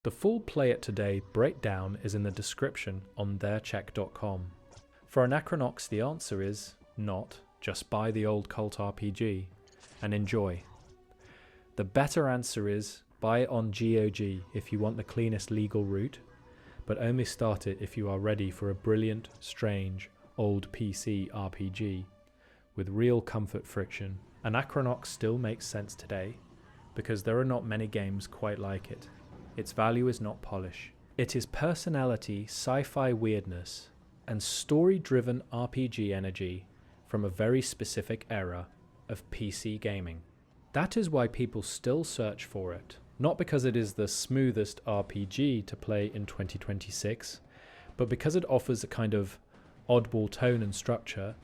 The full Play It Today breakdown is in the description on theircheck.com. For Anachronox, the answer is not. Just buy the old cult RPG and enjoy. The better answer is buy it on GOG if you want the cleanest legal route, but only start it if you are ready for a brilliant, strange, old PC RPG with real comfort friction. Anachronox still makes sense today because there are not many games quite like it. Its value is not polish. It is personality, sci-fi weirdness, and story-driven RPG energy from a very specific era of PC gaming. That is why people still search for it. Not because it is the smoothest RPG to play in 2026, but because it offers a kind of oddball tone and structure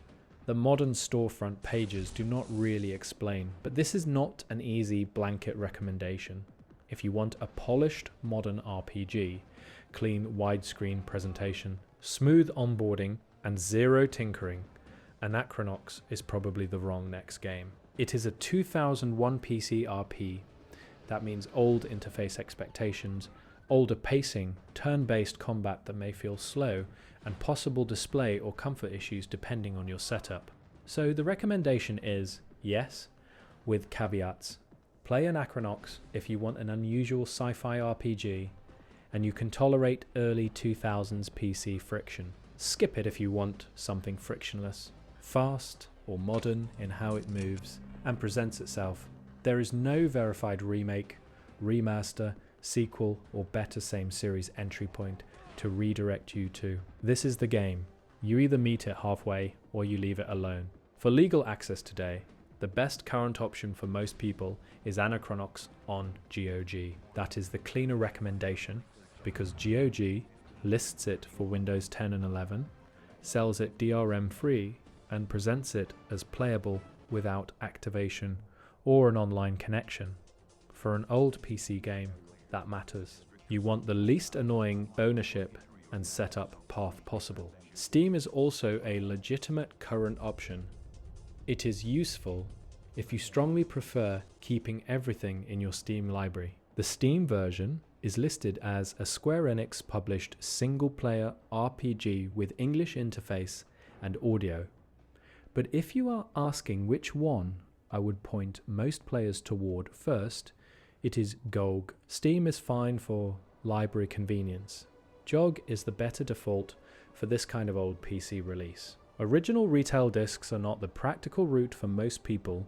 the modern storefront pages do not really explain. But this is not an easy blanket recommendation. If you want a polished modern RPG, clean widescreen presentation, smooth onboarding, and zero tinkering, Anachronox is probably the wrong next game. It is a 2001 PC RP. That means old interface expectations, older pacing, turn-based combat that may feel slow, and possible display or comfort issues depending on your setup. So the recommendation is, yes, with caveats. Play Anachronox if you want an unusual sci-fi RPG, and you can tolerate early 2000s PC friction. Skip it if you want something frictionless, fast or modern in how it moves and presents itself. There is no verified remake, remaster, sequel or better same series entry point to redirect you to. This is the game. You either meet it halfway or you leave it alone. For legal access today, the best current option for most people is Anachronox on GOG. That is the cleaner recommendation because GOG lists it for Windows 10 and 11, sells it DRM-free, and presents it as playable without activation or an online connection. For an old PC game, that matters. You want the least annoying ownership and setup path possible. Steam is also a legitimate current option. It is useful if you strongly prefer keeping everything in your Steam library. The Steam version is listed as a Square Enix published single-player RPG with English interface and audio. But if you are asking which one I would point most players toward first, it is GOG. Steam is fine for library convenience. GOG is the better default for this kind of old PC release. Original retail discs are not the practical route for most people.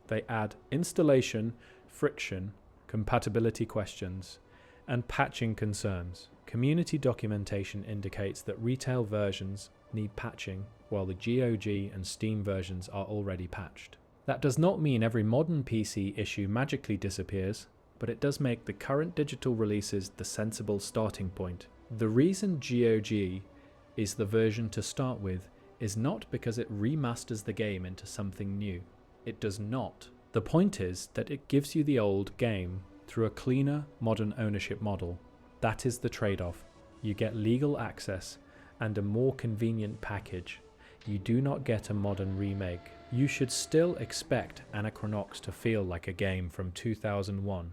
They add installation, friction, compatibility questions, and patching concerns. Community documentation indicates that retail versions need patching, while the GOG and Steam versions are already patched. That does not mean every modern PC issue magically disappears, but it does make the current digital releases the sensible starting point. The reason GOG is the version to start with is not because it remasters the game into something new. It does not. The point is that it gives you the old game through a cleaner, modern ownership model. That is the trade-off. You get legal access and a more convenient package. You do not get a modern remake. You should still expect Anachronox to feel like a game from 2001.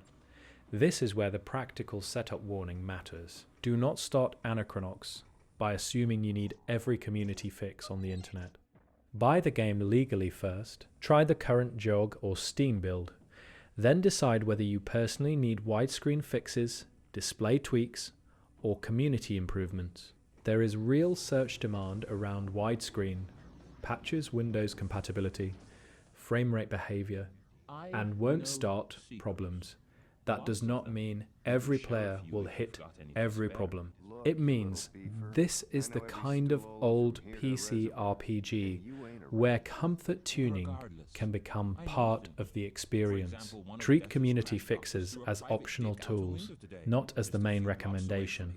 This is where the practical setup warning matters. Do not start Anachronox by assuming you need every community fix on the internet. Buy the game legally first, try the current GOG or Steam build, then decide whether you personally need widescreen fixes, display tweaks, or community improvements. There is real search demand around widescreen, patches Windows compatibility, frame rate behavior, and won't start problems. That does not mean every player will hit every problem. It means this is the kind of old PC RPG where comfort tuning can become part of the experience. Treat community fixes as optional tools, not as the main recommendation.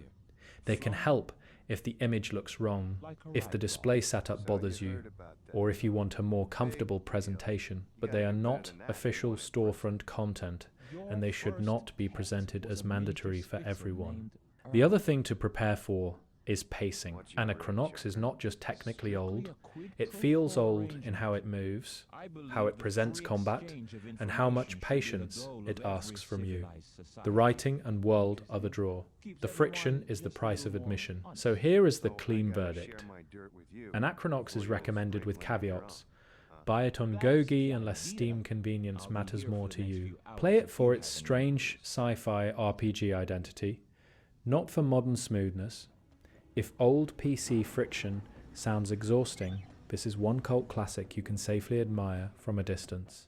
They can help if the image looks wrong, if the display setup bothers you, or if you want a more comfortable presentation, but they are not official storefront content, and they should not be presented as mandatory for everyone. The other thing to prepare for is pacing. Anachronox is not just technically old, it feels old in how it moves, how it presents combat, and how much patience it asks from you. The writing and world are the draw. The friction is the price of admission. So here is the clean verdict. Anachronox is recommended with caveats. Buy it on Gogi unless Steam convenience matters more to you. Play it for its strange sci-fi RPG identity, not for modern smoothness. If old PC friction sounds exhausting, this is one cult classic you can safely admire from a distance.